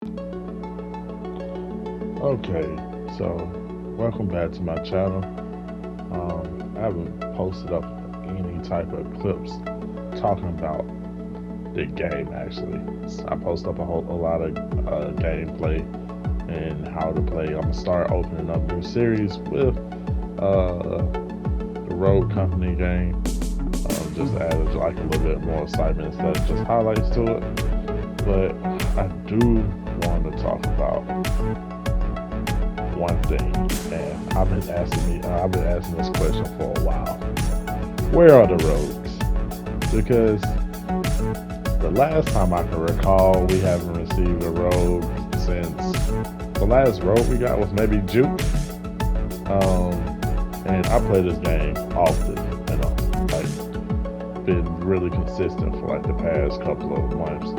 Okay, so welcome back to my channel. I haven't posted up any type of clips talking about the game actually. I post up a lot of gameplay and how to play. I'm gonna start opening up new series with the Road Company game. Just added like a little bit more excitement instead of just highlights to it. But I do want to talk about one thing, and I've been asking this question for a while. Where are the rogues? Because the last time I can recall, we haven't received a rogue since the last rogue we got was maybe Juke. Um, and I play this game often, like been really consistent for like the past couple of months.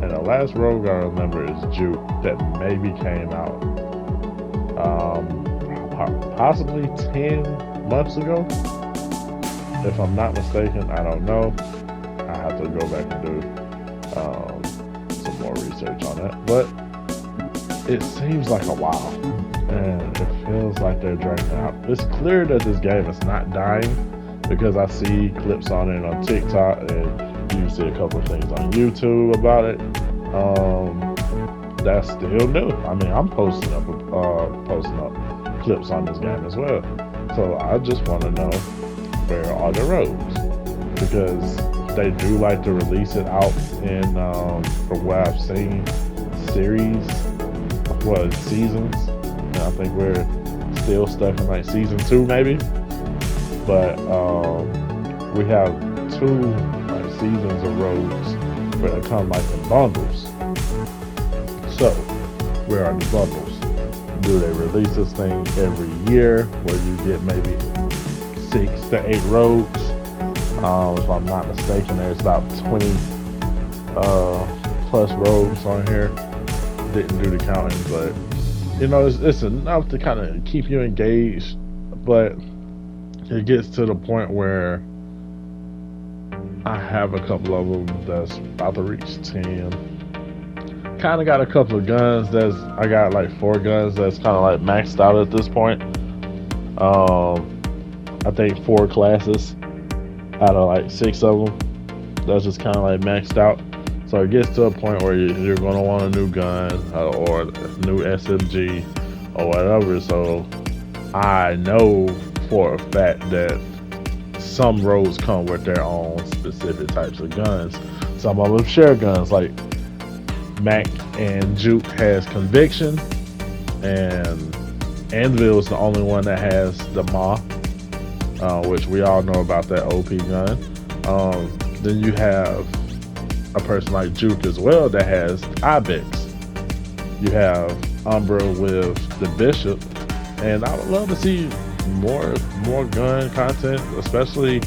And the last rogue I remember is Juke that maybe came out possibly 10 months ago. If I'm not mistaken, I don't know. I have to go back and do some more research on that. But it seems like a while, and it feels like they're dragging out. It's clear that this game is not dying because I see clips on it on TikTok, and you see a couple of things on YouTube about it. That's still new. I mean, I'm posting up clips on this game as well. So I just want to know, where are the rogues? Because they do like to release it out in, from what I've seen, seasons. And I think we're still stuck in like season 2 maybe. But we have 2 like seasons of rogues where they come like in bundles. So, where are the bundles? Do they release this thing every year where you get maybe 6 to 8 rogues? If I'm not mistaken, there's about 20 plus rogues on here. Didn't do the counting, but you know, it's enough to kind of keep you engaged. But it gets to the point where I have a couple of them that's about to reach 10. Kind of got a couple of guns I got like 4 guns that's kind of like maxed out at this point. I think 4 classes out of like 6 of them that's just kind of like maxed out. So it gets to a point where you're going to want a new gun or a new SMG or whatever. So I know for a fact that some roads come with their own specific types of guns. Some of them share guns, like Mac and Juke has Conviction, and Anvil is the only one that has the MA, which we all know about that OP gun. Then you have a person like Juke as well that has Ibex. You have Umbra with the Bishop, and I would love to see more gun content, especially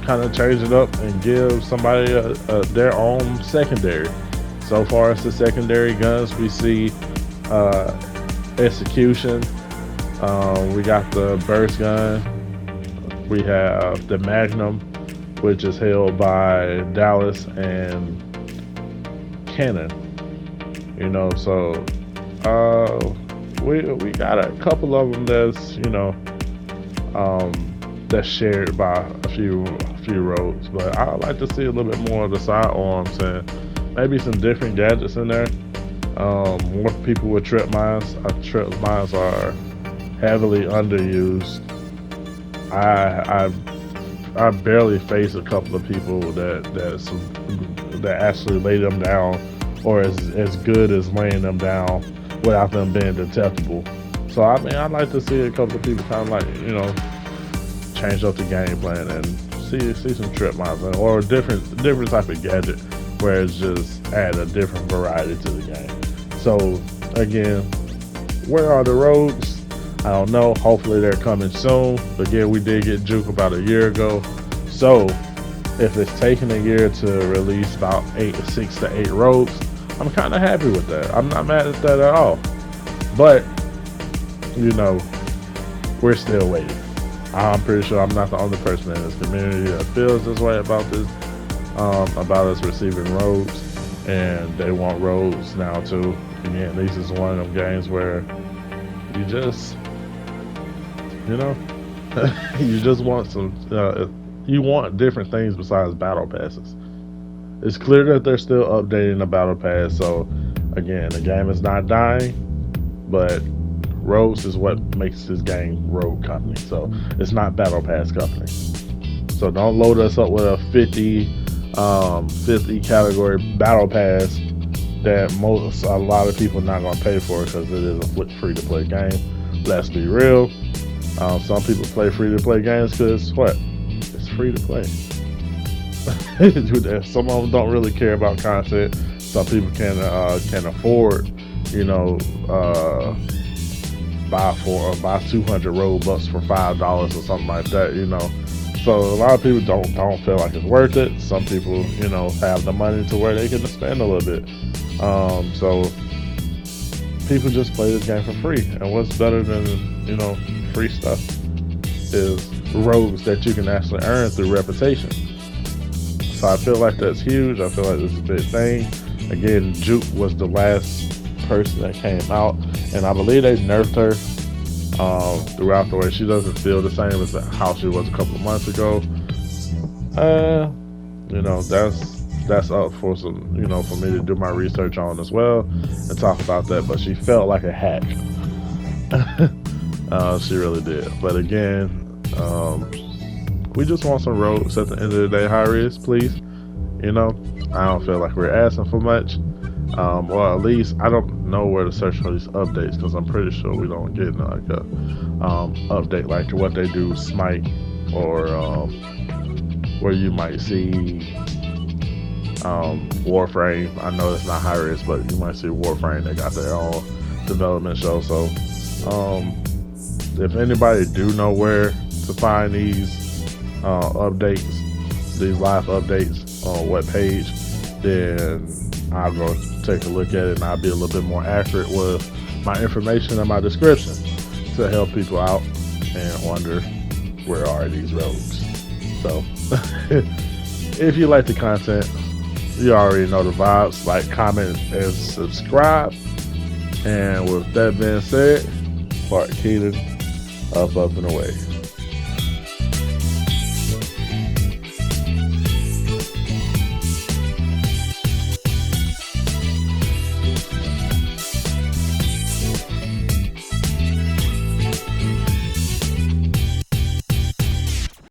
kind of change it up and give somebody their own secondary. So far as the secondary guns, we see Execution, we got the Burst gun, we have the Magnum, which is held by Dallas and Cannon. You know, so we got a couple of them that's, you know, that's shared by a few roads, but I would like to see a little bit more of the sidearms and maybe some different gadgets in there. More people with trip mines. Trip mines are heavily underused. I barely face a couple of people that actually lay them down, or as good as laying them down without them being detectable. So I mean, I'd like to see a couple of people kind of like, you know, change up the game plan and see some trip mines or different type of gadget where it's just add a different variety to the game. So again, where are the rogues? I don't know. Hopefully they're coming soon. Again, we did get Juke about a year ago. So if it's taking a year to release about 6 to 8 rogues, I'm kind of happy with that. I'm not mad at that at all. But you know, we're still waiting. I'm pretty sure I'm not the only person in this community that feels this way about this, about us receiving rogues. and they want roads now too. Again, this is one of them games where you just, you know, you just want some, you want different things besides battle passes. It's clear that they're still updating the battle pass, so again, the game is not dying, but Rogues is what makes this game Rogue Company. So it's not Battle Pass Company. So don't load us up with a 50 category Battle Pass that a lot of people are not going to pay for because it is a free to play game. Let's be real. Some people play free to play games because what? It's free to play. Some of them don't really care about content. Some people can afford, buy 200 Robux for $5 or something like that. So a lot of people don't feel like it's worth it. Some people, have the money to where they can spend a little bit. So people just play this game for free. And what's better than free stuff is rogues that you can actually earn through reputation. So I feel like that's huge. I feel like this is a big thing. Again, Juke was the last person that came out, and I believe they nerfed her throughout the way. She doesn't feel the same as how she was a couple of months ago. That's up for some, for me to do my research on as well and talk about that. But she felt like a hack. She really did. But again, we just want some rogues at the end of the day. High risk, please. I don't feel like we're asking for much. Or at least I don't know where to search for these updates because I'm pretty sure we don't get like a update like what they do Smite or where you might see Warframe. I know it's not high risk, but you might see Warframe. They got their own development show. So if anybody do know where to find these updates, these live updates on what page, then I'll go take a look at it and I'll be a little bit more accurate with my information and my description to help people out and wonder where are these rogues. So if you like the content, you already know the vibes. Like, comment, and subscribe. And with that being said, Clark Keaton, up and away.